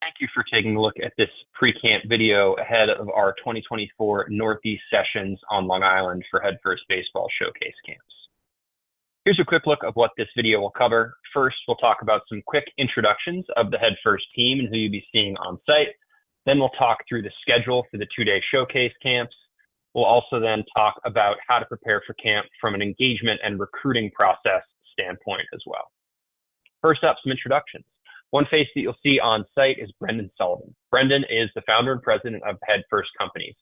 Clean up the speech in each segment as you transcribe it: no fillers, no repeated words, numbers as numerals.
Thank you for taking a look at this pre-camp video ahead of our 2024 Northeast sessions on Long Island for Headfirst Baseball Showcase Camps. Here's a quick look of what this video will cover. First, we'll talk about some quick introductions of the Headfirst team and who you'll be seeing on site. Then we'll talk through the schedule for the two-day showcase camps. We'll also then talk about how to prepare for camp from an engagement and recruiting process standpoint as well. First up, some introductions. One face that you'll see on site is Brendan Sullivan. Brendan is the founder and president of Headfirst Companies.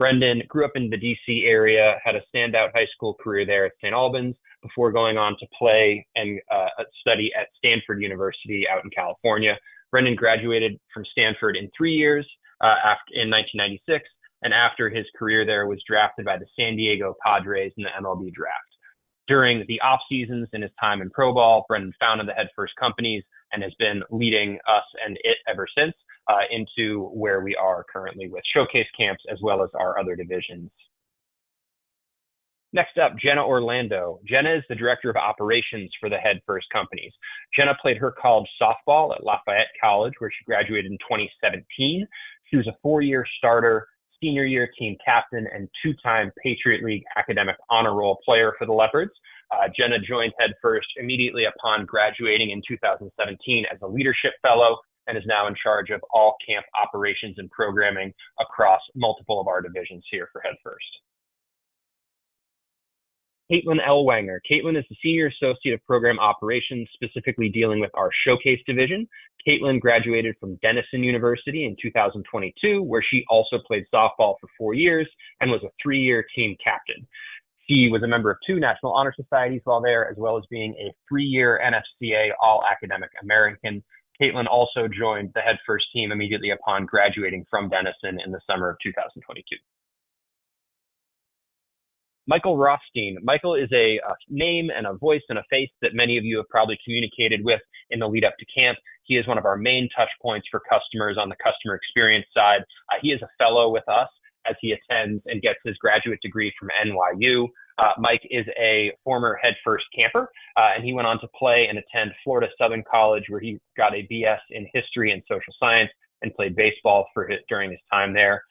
Brendan grew up in the DC area, had a standout high school career there at St. Albans before going on to play and study at Stanford University out in California. Brendan graduated from Stanford in 3 years in 1996, and after his career there was drafted by the San Diego Padres in the MLB draft. During the off seasons and his time in pro ball, Brendan founded the Headfirst Companies and has been leading us and it ever since into where we are currently with showcase camps as well as our other divisions. Next up, Jenna Orlando. Jenna is the director of operations for the Headfirst Companies. Jenna played her college softball at Lafayette College, where she graduated in 2017. She was a 4-year starter, senior year team captain, and 2-time Patriot League academic honor roll player for the Leopards. Jenna joined Headfirst immediately upon graduating in 2017 as a leadership fellow and is now in charge of all camp operations and programming across multiple of our divisions here for Headfirst. Caitlin Elwanger. Caitlin is the Senior Associate of Program Operations, specifically dealing with our Showcase division. Caitlin graduated from Denison University in 2022, where she also played softball for 4 years and was a 3-year team captain. She was a member of 2 National Honor Societies while there, as well as being a 3-year NFCA All-Academic American. Caitlin also joined the Headfirst team immediately upon graduating from Denison in the summer of 2022. Michael Rothstein. Michael is a name and a voice and a face that many of you have probably communicated with in the lead up to camp. He is one of our main touch points for customers on the customer experience side. He is a fellow with us as he attends and gets his graduate degree from NYU. Mike is a former Headfirst camper, and he went on to play and attend Florida Southern College, where he got a BS in history and social science and played baseball during his time there.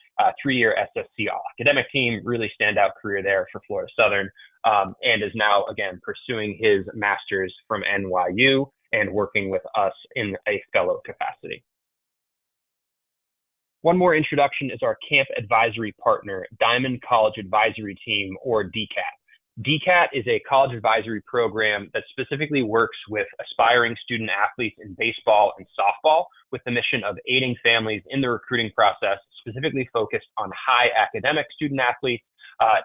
3-year SSC All-Academic team, really standout career there for Florida Southern, and is now, again, pursuing his master's from NYU and working with us in a fellow capacity. One more introduction is our camp advisory partner, Diamond College Advisory Team, or DCAT. DCAT is a college advisory program that specifically works with aspiring student athletes in baseball and softball with the mission of aiding families in the recruiting process, specifically focused on high academic student athletes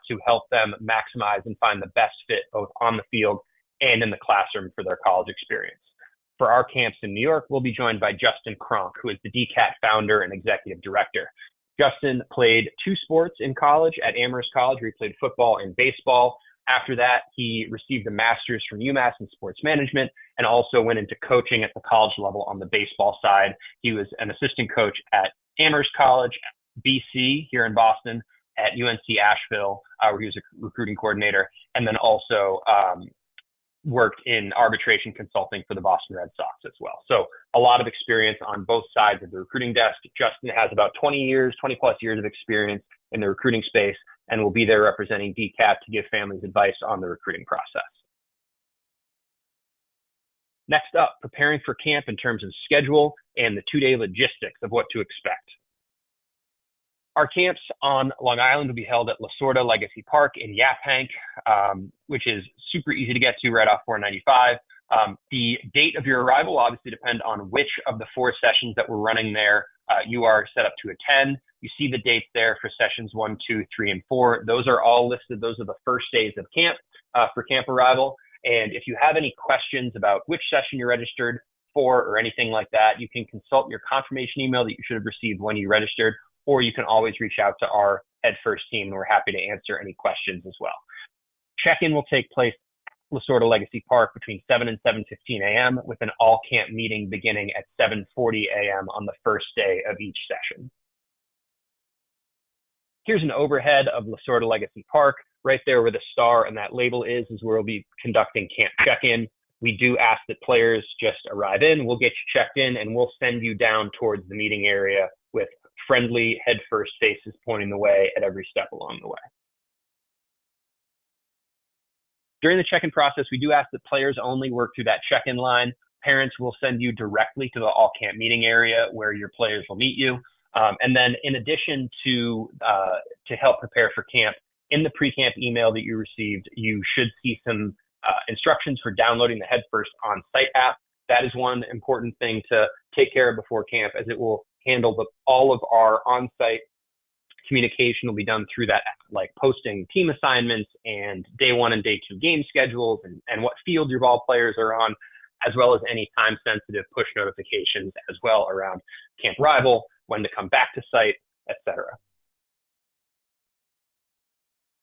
to help them maximize and find the best fit both on the field and in the classroom for their college experience. For our camps in New York, we'll be joined by Justin Kronk, who is the DCAT founder and executive director. Justin played 2 sports in college at Amherst College, where he played football and baseball. After that, he received a master's from UMass in sports management and also went into coaching at the college level on the baseball side. He was an assistant coach at Amherst College, BC here in Boston, at UNC Asheville, where he was a recruiting coordinator, and then also worked in arbitration consulting for the Boston Red Sox as well. So a lot of experience on both sides of the recruiting desk. Justin has about 20 plus years of experience in the recruiting space and will be there representing DCAT to give families advice on the recruiting process. Next up, preparing for camp in terms of schedule and the 2-day logistics of what to expect. Our camps on Long Island will be held at Lasorda Legacy Park in Yaphank, which is super easy to get to right off 495. The date of your arrival will obviously depend on which of the 4 sessions that we're running there you are set up to attend. You see the dates there for sessions 1, 2, 3, and 4. Those are all listed. Those are the first days of camp for camp arrival. And if you have any questions about which session you're registered for or anything like that, you can consult your confirmation email that you should have received when you registered, or you can always reach out to our Headfirst team, and we're happy to answer any questions as well. Check-in will take place at Lasorda Legacy Park between 7 and 7:15 a.m. with an all-camp meeting beginning at 7:40 a.m. on the first day of each session. Here's an overhead of Lasorda Legacy Park. Right there where the star and that label is where we'll be conducting camp check-in. we do ask that players just arrive in, we'll get you checked in, and we'll send you down towards the meeting area with friendly Headfirst faces pointing the way at every step along the way. During the check-in process, we do ask that players only work through that check-in line. Parents will send you directly to the all-camp meeting area where your players will meet you. And then in addition to help prepare for camp, in the pre-camp email that you received, you should see some instructions for downloading the Headfirst on-site app. That is one important thing to take care of before camp, as it will handle all of our on-site communication will be done through that app, like posting team assignments and day 1 and day 2 game schedules and what field your ball players are on, as well as any time-sensitive push notifications as well around camp arrival, when to come back to site, etc.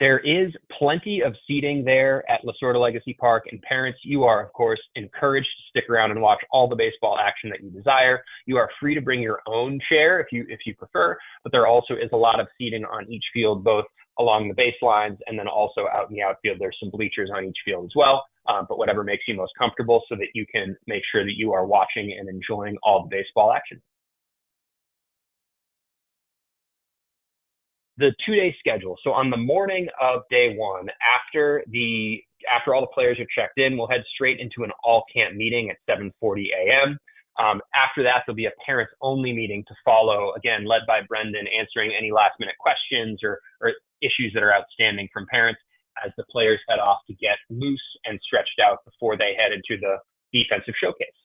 There is plenty of seating there at Lasorda Legacy Park, and parents, you are, of course, encouraged to stick around and watch all the baseball action that you desire. You are free to bring your own chair if you prefer, but there also is a lot of seating on each field, both along the baselines and then also out in the outfield. There's some bleachers on each field as well, but whatever makes you most comfortable so that you can make sure that you are watching and enjoying all the baseball action. The 2-day schedule. So on the morning of day 1, after all the players are checked in, we'll head straight into an all-camp meeting at 7:40 a.m. After that, there'll be a parents-only meeting to follow, again, led by Brendan, answering any last-minute questions or issues that are outstanding from parents as the players head off to get loose and stretched out before they head into the defensive showcase.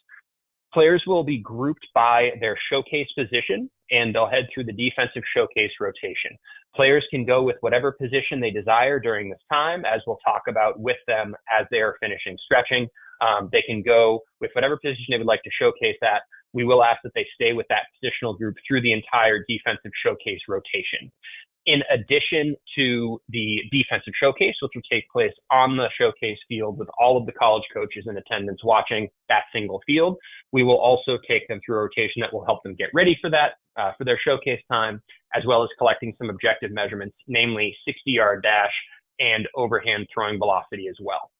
Players will be grouped by their showcase position, and they'll head through the defensive showcase rotation. Players can go with whatever position they desire during this time, as we'll talk about with them as they are finishing stretching. They can go with whatever position they would like to showcase at. We will ask that they stay with that positional group through the entire defensive showcase rotation. In addition to the defensive showcase, which will take place on the showcase field with all of the college coaches in attendance watching that single field, we will also take them through a rotation that will help them get ready for that, for their showcase time, as well as collecting some objective measurements, namely 60-yard dash and overhand throwing velocity as well.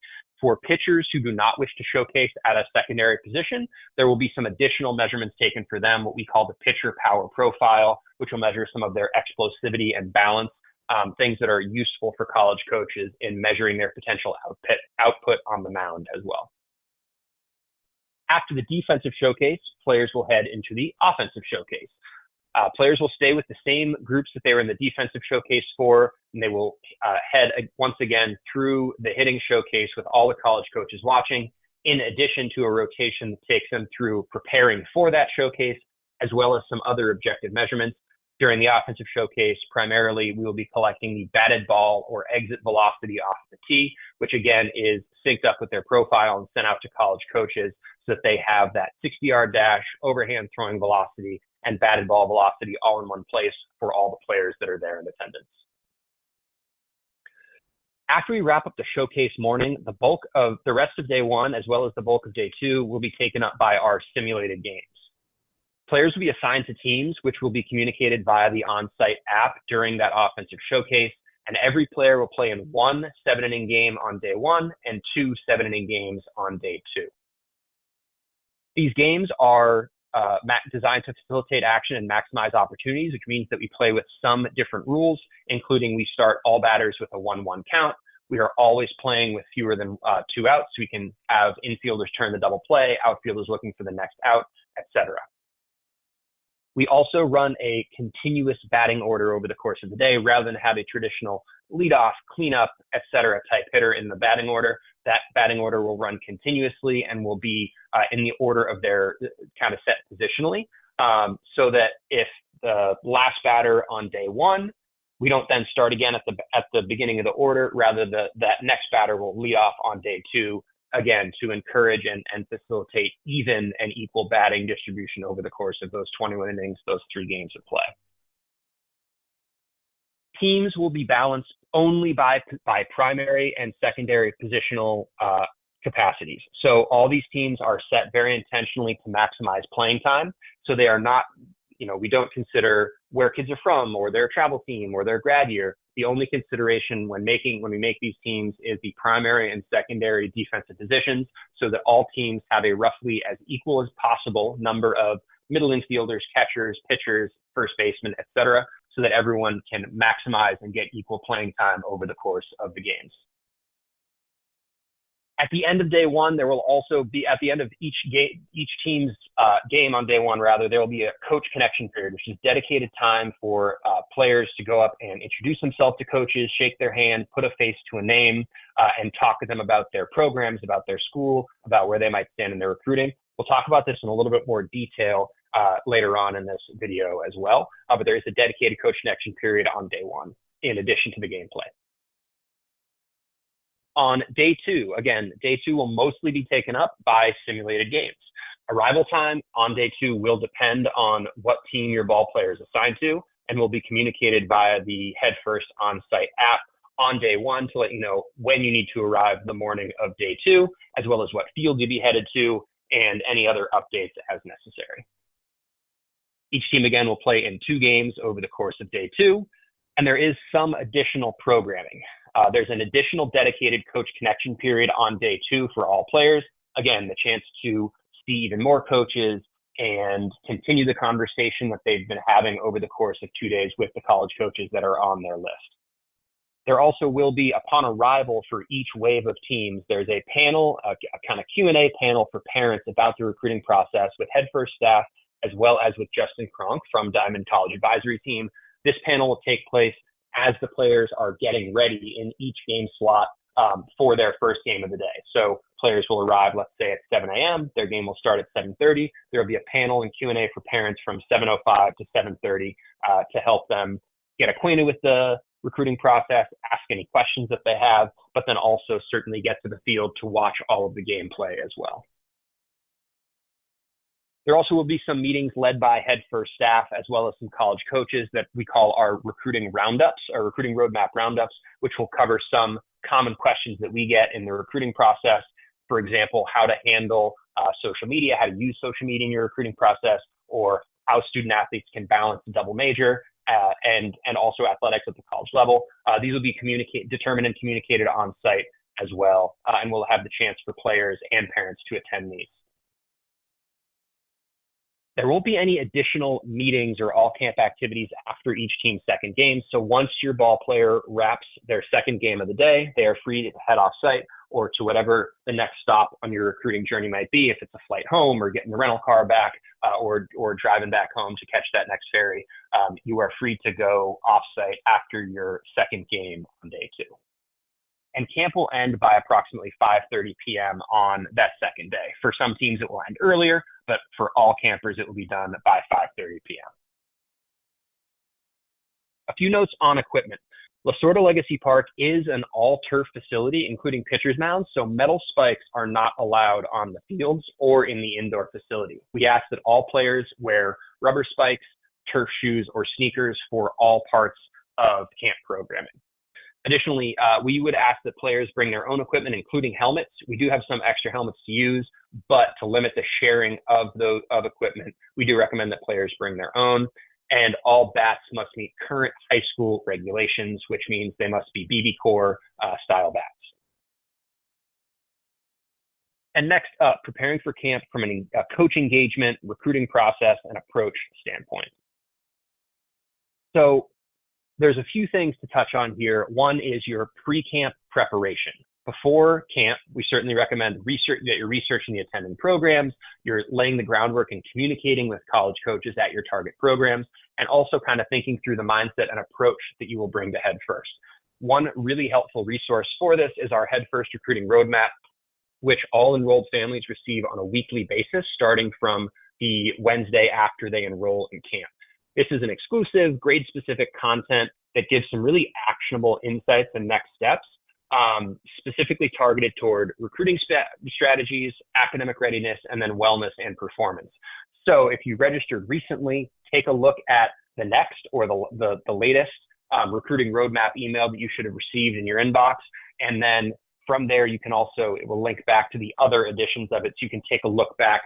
For pitchers who do not wish to showcase at a secondary position, there will be some additional measurements taken for them, what we call the pitcher power profile, which will measure some of their explosivity and balance, things that are useful for college coaches in measuring their potential output on the mound as well. After the defensive showcase, players will head into the offensive showcase. Players will stay with the same groups that they were in the defensive showcase for, and they will head once again through the hitting showcase with all the college coaches watching, in addition to a rotation that takes them through preparing for that showcase, as well as some other objective measurements. During the offensive showcase, primarily, we will be collecting the batted ball or exit velocity off the tee, which again is synced up with their profile and sent out to college coaches so that they have that 60-yard dash, overhand throwing velocity, and batted ball velocity all in one place for all the players that are there in attendance. After we wrap up the showcase morning, the bulk of the rest of day 1, as well as the bulk of day 2, will be taken up by our simulated games. Players will be assigned to teams, which will be communicated via the on-site app during that offensive showcase, and every player will play in 1 7-inning game on day 1 and 2 7-inning games on day 2. These games are designed to facilitate action and maximize opportunities, which means that we play with some different rules, including we start all batters with a 1-1 count. We are always playing with fewer than 2 outs, so we can have infielders turn the double play, outfielders looking for the next out, etc. We also run a continuous batting order over the course of the day rather than have a traditional leadoff, cleanup, etc. type hitter in the batting order. That batting order will run continuously and will be in the order of their kind of set positionally, so that if the last batter on day 1, we don't then start again at the beginning of the order. Rather, that next batter will lead off on day 2, again, to encourage and facilitate even and equal batting distribution over the course of those 21 innings, those 3 games of play. Teams will be balanced only by primary and secondary positional capacities. So all these teams are set very intentionally to maximize playing time. So they are not, we don't consider where kids are from or their travel team or their grad year. The only consideration when we make these teams is the primary and secondary defensive positions, so that all teams have a roughly as equal as possible number of middle infielders, catchers, pitchers, first basemen, etc., so that everyone can maximize and get equal playing time over the course of the games. At the end of day one, there will also be, at the end of each team's game on day one, there will be a coach connection period, which is dedicated time for players to go up and introduce themselves to coaches, shake their hand, put a face to a name, and talk to them about their programs, about their school, about where they might stand in their recruiting. We'll talk about this in a little bit more detail later on in this video as well, but there is a dedicated coach connection period on day one, in addition to the gameplay. On day two, again, day two will mostly be taken up by simulated games. Arrival time on day two will depend on what team your ball player is assigned to, and will be communicated via the Headfirst on-site app on day one to let you know when you need to arrive the morning of day two, as well as what field you'll be headed to, and any other updates as necessary. Each team, again, will play in 2 games over the course of day two, and there is some additional programming. There's an additional dedicated coach connection period on day two for all players. Again, the chance to see even more coaches and continue the conversation that they've been having over the course of 2 days with the college coaches that are on their list. There also will be, upon arrival for each wave of teams, there's a panel, a kind of Q&A panel for parents about the recruiting process with Headfirst staff, as well as with Justin Kronk from Diamond College Advisory Team. This panel will take place as the players are getting ready in each game slot for their first game of the day. So players will arrive, let's say, at 7 a.m. Their game will start at 7:30. There will be a panel and Q&A for parents from 7:05 to 7:30 to help them get acquainted with the recruiting process, ask any questions that they have, but then also certainly get to the field to watch all of the gameplay as well. There also will be some meetings led by Headfirst staff, as well as some college coaches that we call our recruiting roundups, our recruiting roadmap roundups, which will cover some common questions that we get in the recruiting process. For example, how to handle social media, how to use social media in your recruiting process, or how student athletes can balance a double major, and also athletics at the college level. These will be determined and communicated on site as well, and we'll have the chance for players and parents to attend these. There won't be any additional meetings or all-camp activities after each team's second game. So once your ball player wraps their second game of the day, they are free to head off-site or to whatever the next stop on your recruiting journey might be. If it's a flight home or getting the rental car back or driving back home to catch that next ferry, you are free to go off-site after your second game on day two. And camp will end by approximately 5:30 p.m. on that second day. For some teams, it will end earlier, but for all campers, it will be done by 5:30 p.m. A few notes on equipment. Lasorda Legacy Park is an all-turf facility, including pitcher's mounds, so metal spikes are not allowed on the fields or in the indoor facility. We ask that all players wear rubber spikes, turf shoes, or sneakers for all parts of camp programming. Additionally, we would ask that players bring their own equipment, including helmets. We do have some extra helmets to use, but to limit the sharing of equipment, we do recommend that players bring their own. And all bats must meet current high school regulations, which means they must be BB Corps style bats. And next up, preparing for camp from a coach engagement, recruiting process, and approach standpoint. So there's a few things to touch on here. One is your pre-camp preparation. Before camp, we certainly recommend that you're researching the attending programs, you're laying the groundwork and communicating with college coaches at your target programs, and also kind of thinking through the mindset and approach that you will bring to Headfirst. One really helpful resource for this is our Headfirst recruiting roadmap, which all enrolled families receive on a weekly basis, starting from the Wednesday after they enroll in camp. This is an exclusive, grade-specific content that gives some really actionable insights and next steps, specifically targeted toward recruiting strategies, academic readiness, and then wellness and performance. So if you registered recently, take a look at the next or the latest recruiting roadmap email that you should have received in your inbox. And then from there, you can also, it will link back to the other editions of it. So you can take a look back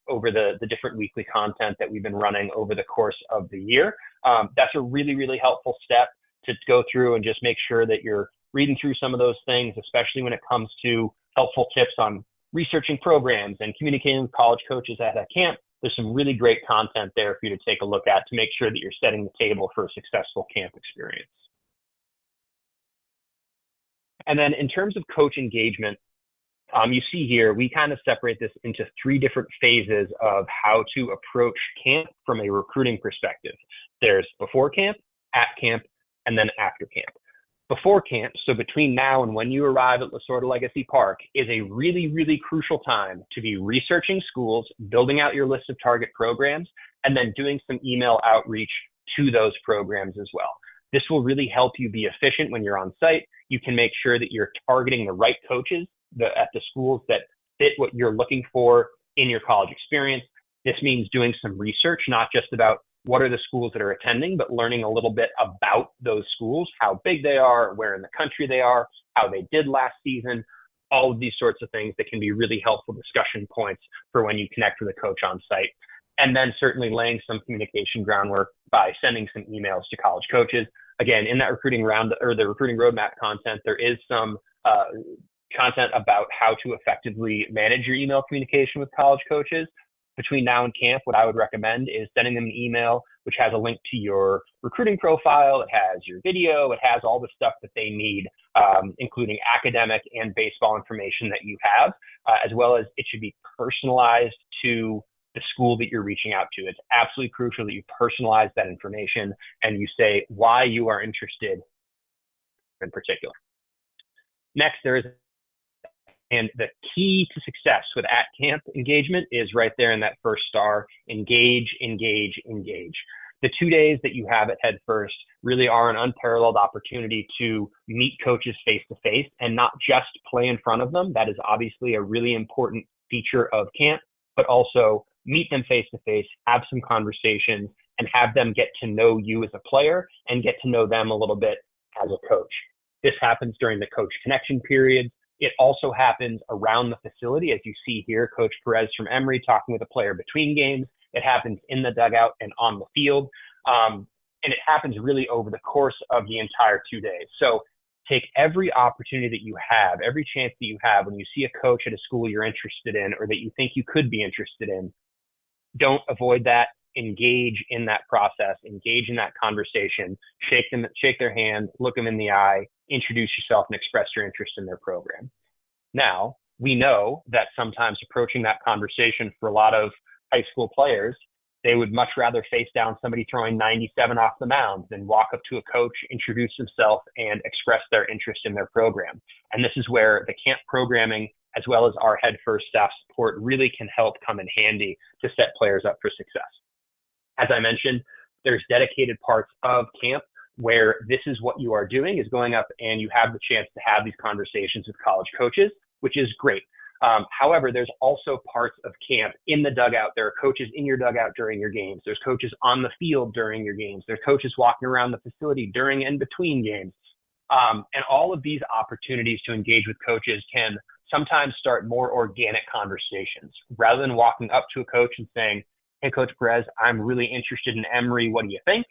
over the different weekly content that we've been running over the course of the year. That's a really, really helpful step. to go through and just make sure that you're reading through some of those things, especially when it comes to helpful tips on researching programs and communicating with college coaches at a camp. There's some really great content there for you to take a look at to make sure that you're setting the table for a successful camp experience. And then in terms of coach engagement, you see here, we kind of separate this into 3 different phases of how to approach camp from a recruiting perspective. There's before camp, at camp, and then after camp. Before camp, so between now and when you arrive at Lasorda Legacy Park, is a really, really crucial time to be researching schools, building out your list of target programs, and then doing some email outreach to those programs as well. This will really help you be efficient when you're on site. You can make sure that you're targeting the right coaches at the schools that fit what you're looking for in your college experience. This means doing some research, not just about what are the schools that are attending, but learning a little bit about those schools, how big they are, where in the country they are, how they did last season, all of these sorts of things that can be really helpful discussion points for when you connect with a coach on site. And then certainly laying some communication groundwork by sending some emails to college coaches. Again, in that recruiting round or the recruiting roadmap content, there is some content about how to effectively manage your email communication with college coaches. Between now and camp, what I would recommend is sending them an email which has a link to your recruiting profile. It has your video. It has all the stuff that they need, including academic and baseball information that you have, as well as it should be personalized to the school that you're reaching out to. It's absolutely crucial that you personalize that information and you say why you are interested in particular. Next, and the key to success with at camp engagement is right there in that first star: engage, engage, engage. The 2 days that you have at Headfirst really are an unparalleled opportunity to meet coaches face to face and not just play in front of them. That is obviously a really important feature of camp, but also meet them face to face, have some conversations, and have them get to know you as a player and get to know them a little bit as a coach. This happens during the coach connection period. It also happens around the facility, as you see here, Coach Perez from Emory talking with a player between games. It happens in the dugout and on the field. And it happens really over the course of the entire 2 days. So take every opportunity that you have, every chance that you have when you see a coach at a school you're interested in or that you think you could be interested in. Don't avoid that. Engage in that process, engage in that conversation, shake their hand, look them in the eye, introduce yourself, and express your interest in their program. Now, we know that sometimes approaching that conversation for a lot of high school players, they would much rather face down somebody throwing 97 off the mound than walk up to a coach, introduce himself, and express their interest in their program. And this is where the camp programming, as well as our Headfirst staff support, really can help come in handy to set players up for success. As I mentioned, there's dedicated parts of camp where this is what you are doing, is going up and you have the chance to have these conversations with college coaches, which is great. However, there's also parts of camp in the dugout. There are coaches in your dugout during your games. There's coaches on the field during your games. There's coaches walking around the facility during and between games. And all of these opportunities to engage with coaches can sometimes start more organic conversations. Rather than walking up to a coach and saying, "Hey, Coach Perez, I'm really interested in Emory. What do you think?"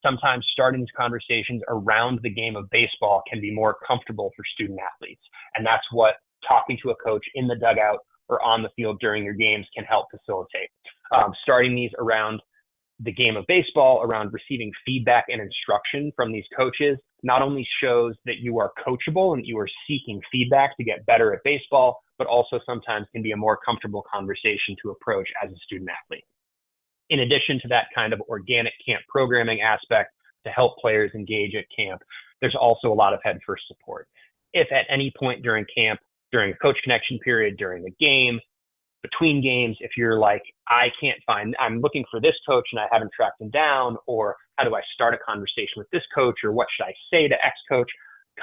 Sometimes starting these conversations around the game of baseball can be more comfortable for student athletes. And that's what talking to a coach in the dugout or on the field during your games can help facilitate. Starting these around the game of baseball, around receiving feedback and instruction from these coaches, not only shows that you are coachable and you are seeking feedback to get better at baseball, but also sometimes can be a more comfortable conversation to approach as a student athlete. In addition to that kind of organic camp programming aspect to help players engage at camp, there's also a lot of Headfirst support. If at any point during camp, during a coach connection period, during the game, between games, if you're like, I'm looking for this coach and I haven't tracked him down, or how do I start a conversation with this coach, or what should I say to X coach,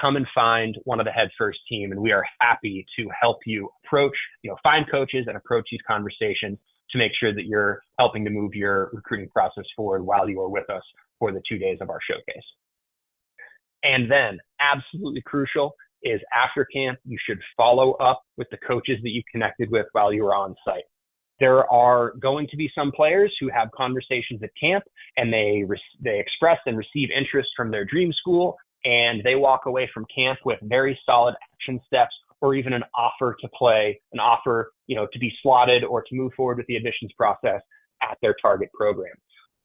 come and find one of the Headfirst team, and we are happy to help you find coaches and approach these conversations to make sure that you're helping to move your recruiting process forward while you are with us for the 2 days of our showcase. And then, absolutely crucial, is after camp, you should follow up with the coaches that you connected with while you were on site. There are going to be some players who have conversations at camp and they express and receive interest from their dream school, and they walk away from camp with very solid action steps or even an offer to play, an offer, to be slotted or to move forward with the admissions process at their target program.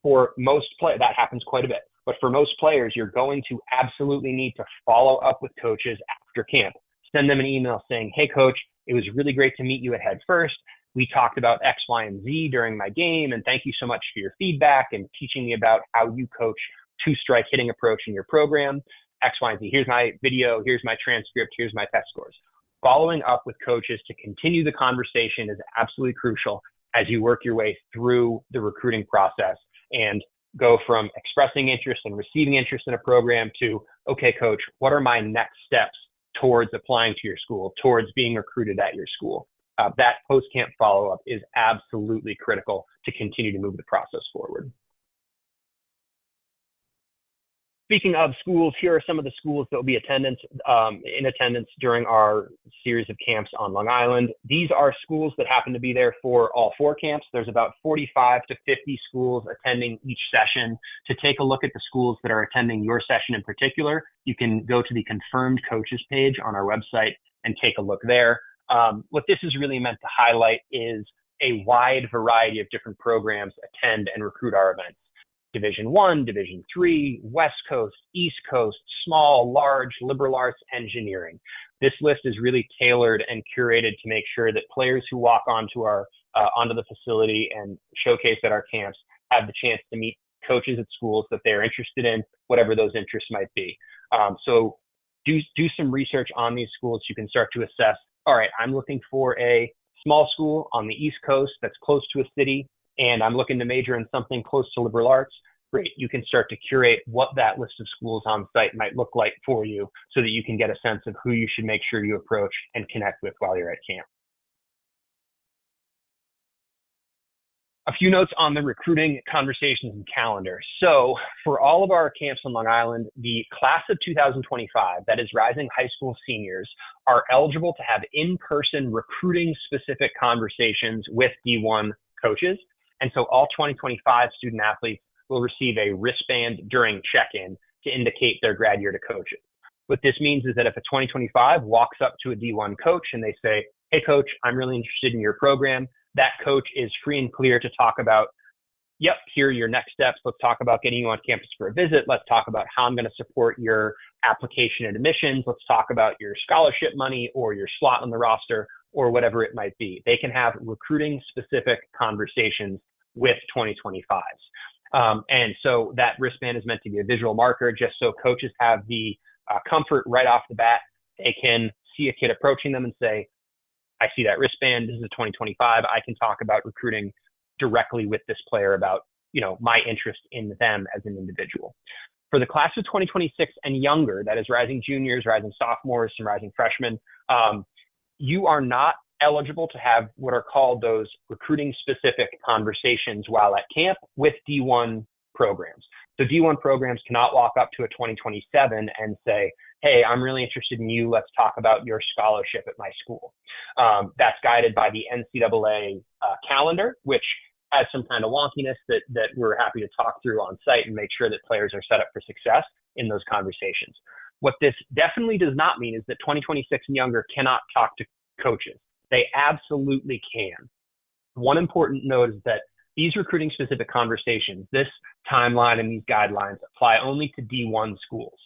For most players, that happens quite a bit. But for most players, you're going to absolutely need to follow up with coaches after camp. Send them an email saying, hey, coach, it was really great to meet you at Headfirst. We talked about X, Y, and Z during my game, and thank you so much for your feedback and teaching me about how you coach two-strike hitting approach in your program. X, Y, and Z. Here's my video. Here's my transcript. Here's my test scores. Following up with coaches to continue the conversation is absolutely crucial as you work your way through the recruiting process and go from expressing interest and receiving interest in a program to, okay, coach, what are my next steps towards applying to your school, towards being recruited at your school? That post-camp follow-up is absolutely critical to continue to move the process forward. Speaking of schools, here are some of the schools that will be in attendance during our series of camps on Long Island. These are schools that happen to be there for all 4 camps. There's about 45 to 50 schools attending each session. To take a look at the schools that are attending your session in particular, you can go to the confirmed coaches page on our website and take a look there. What this is really meant to highlight is a wide variety of different programs attend and recruit our events. Division I, Division III, West Coast, East Coast, small, large, liberal arts, engineering. This list is really tailored and curated to make sure that players who walk onto the facility and showcase at our camps have the chance to meet coaches at schools that they're interested in, whatever those interests might be. So do some research on these schools. You can start to assess, all right, I'm looking for a small school on the East Coast that's close to a city, and I'm looking to major in something close to liberal arts. Great, you can start to curate what that list of schools on site might look like for you so that you can get a sense of who you should make sure you approach and connect with while you're at camp. A few notes on the recruiting conversations and calendar. So for all of our camps on Long Island, the class of 2025, that is rising high school seniors, are eligible to have in-person recruiting specific conversations with D1 coaches. And so all 2025 student athletes will receive a wristband during check-in to indicate their grad year to coaches. What this means is that if a 2025 walks up to a D1 coach and they say, hey, coach, I'm really interested in your program, that coach is free and clear to talk about, yep, here are your next steps. Let's talk about getting you on campus for a visit. Let's talk about how I'm going to support your application and admissions. Let's talk about your scholarship money or your slot on the roster or whatever it might be. They can have recruiting specific conversations with 2025s. And so that wristband is meant to be a visual marker just so coaches have the comfort right off the bat. They can see a kid approaching them and say, I see that wristband. This is a 2025. I can talk about recruiting directly with this player about, my interest in them as an individual. For the class of 2026 and younger, that is rising juniors, rising sophomores, and rising freshmen, you are not eligible to have what are called those recruiting specific conversations while at camp with D1 programs. So D1 programs cannot walk up to a 2027 and say, hey, I'm really interested in you. Let's talk about your scholarship at my school. That's guided by the NCAA calendar, which has some kind of wonkiness that we're happy to talk through on site and make sure that players are set up for success in those conversations. What this definitely does not mean is that 2026 and younger cannot talk to coaches. They absolutely can. One important note is that these recruiting specific conversations, this timeline and these guidelines apply only to D1 schools.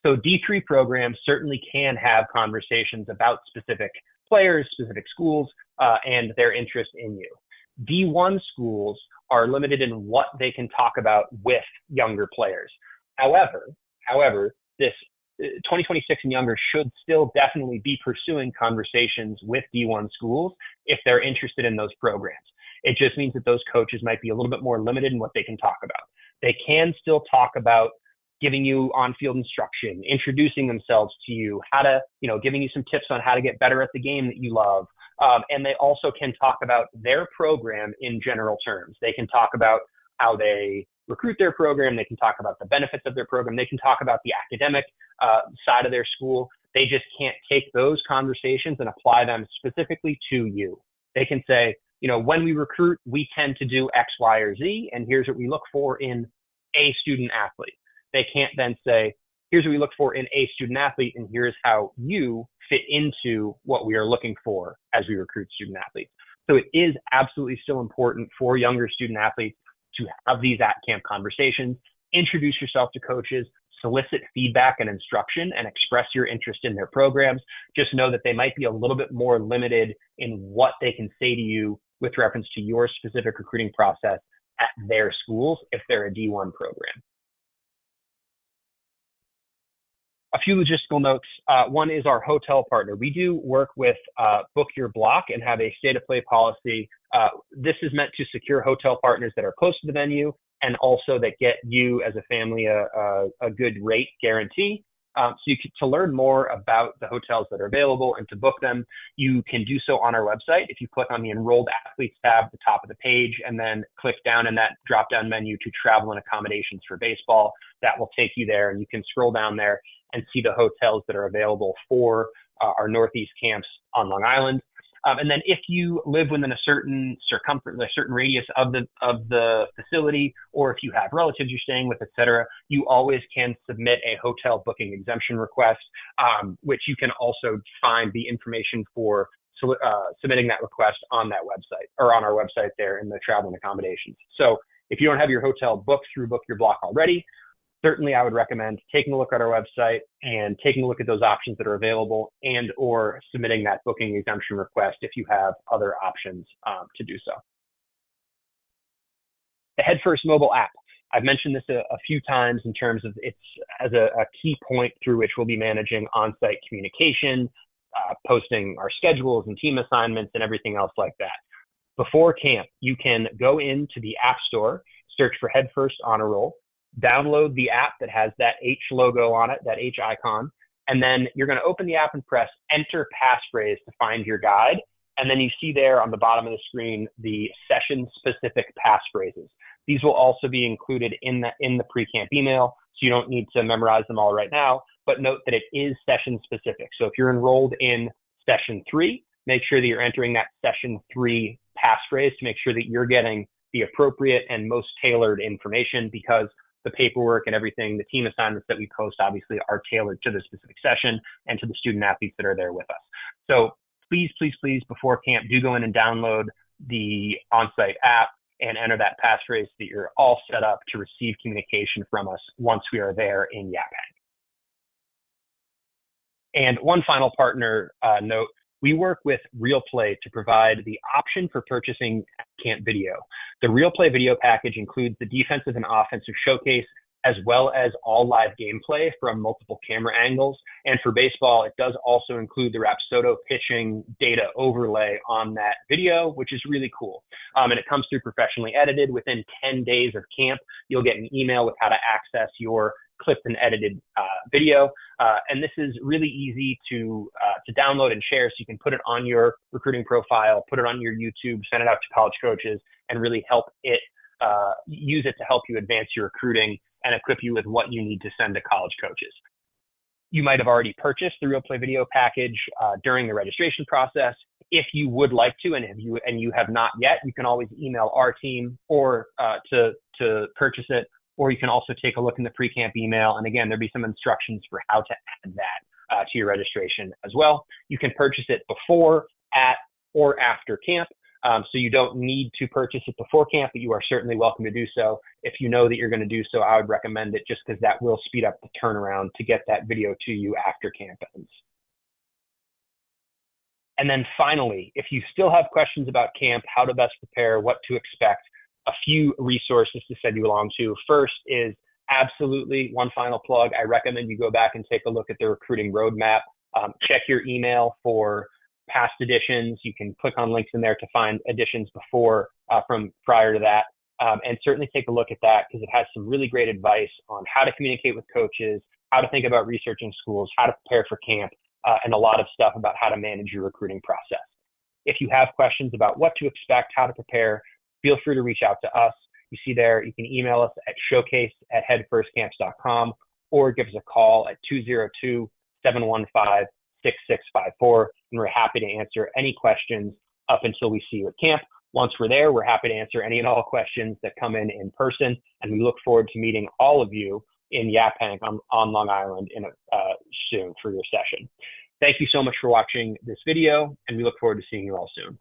So D3 programs certainly can have conversations about specific players, specific schools, and their interest in you. D1 schools are limited in what they can talk about with younger players. However, this 2026 and younger should still definitely be pursuing conversations with D1 schools if they're interested in those programs. It just means that those coaches might be a little bit more limited in what they can talk about. They can still talk about giving you on-field instruction, introducing themselves to you, how to, giving you some tips on how to get better at the game that you love. And they also can talk about their program in general terms. They can talk about how they recruit their program. They can talk about the benefits of their program. They can talk about the academic side of their school. They just can't take those conversations and apply them specifically to you. They can say, when we recruit, we tend to do X, Y, or Z, and here's what we look for in a student athlete. They can't then say, here's what we look for in a student athlete, and here's how you fit into what we are looking for as we recruit student athletes. So it is absolutely still important for younger student athletes to have these at-camp conversations, introduce yourself to coaches, solicit feedback and instruction, and express your interest in their programs. Just know that they might be a little bit more limited in what they can say to you with reference to your specific recruiting process at their schools if they're a D1 program. A few logistical notes. One is our hotel partner. We do work with Book Your Block and have a state of play policy. This is meant to secure hotel partners that are close to the venue and also that get you as a family a good rate guarantee. To learn more about the hotels that are available and to book them, you can do so on our website. If you click on the Enrolled Athletes tab at the top of the page and then click down in that drop-down menu to Travel and Accommodations for Baseball, that will take you there, and you can scroll down there and see the hotels that are available for our Northeast camps on Long Island. And then if you live within a certain circumference, a certain radius of the facility, or if you have relatives you're staying with, et cetera, you always can submit a hotel booking exemption request, which you can also find the information for submitting that request on that website or on our website there in the travel and accommodations. So if you don't have your hotel booked through Book Your Block already, certainly I would recommend taking a look at our website and taking a look at those options that are available and or submitting that booking exemption request if you have other options to do so. The Headfirst mobile app. I've mentioned this a few times in terms of it's as a key point through which we'll be managing on-site communication, posting our schedules and team assignments and everything else like that. Before camp, you can go into the App Store, search for Headfirst Honor Roll, download the app that has that H logo on it, that H icon, and then you're going to open the app and press Enter Passphrase to find your guide. And then you see there on the bottom of the screen the session-specific passphrases. These will also be included in the pre-camp email, so you don't need to memorize them all right now, but note that it is session-specific. So if you're enrolled in Session 3, make sure that you're entering that Session 3 passphrase to make sure that you're getting the appropriate and most tailored information, because the paperwork and everything, the team assignments that we post obviously are tailored to the specific session and to the student athletes that are there with us. So please, please, please, before camp, do go in and download the on-site app and enter that passphrase so that you're all set up to receive communication from us once we are there in Yaphank. And one final partner note, we work with RealPlay to provide the option for purchasing camp video. The RealPlay video package includes the defensive and offensive showcase, as well as all live gameplay from multiple camera angles. And for baseball, it does also include the Rapsodo pitching data overlay on that video, which is really cool. And it comes through professionally edited. Within 10 days of camp, you'll get an email with how to access your clipped and edited video. And this is really easy to download and share, so you can put it on your recruiting profile, put it on your YouTube, send it out to college coaches, and really help it, use it to help you advance your recruiting and equip you with what you need to send to college coaches. You might have already purchased the RealPlay video package during the registration process. If you would like to, and you have not yet, you can always email our team or to purchase it, or you can also take a look in the pre-camp email. And again, there'll be some instructions for how to add that to your registration as well. You can purchase it before, at, or after camp. So you don't need to purchase it before camp, but you are certainly welcome to do so. If you know that you're going to do so, I would recommend it, just because that will speed up the turnaround to get that video to you after camp ends. And then finally, if you still have questions about camp, how to best prepare, what to expect, a few resources to send you along to. First is absolutely one final plug. I recommend you go back and take a look at the recruiting roadmap. Check your email for past editions. You can click on links in there to find editions before from prior to that. And certainly take a look at that, because it has some really great advice on how to communicate with coaches, how to think about researching schools, how to prepare for camp, and a lot of stuff about how to manage your recruiting process. If you have questions about what to expect, how to prepare, feel free to reach out to us. You see there, you can email us at showcase@headfirstcamps.com or give us a call at 202-715-6654. And we're happy to answer any questions up until we see you at camp. Once we're there, we're happy to answer any and all questions that come in person, and we look forward to meeting all of you in Yaphank on Long Island soon for your session. Thank you so much for watching this video, and we look forward to seeing you all soon.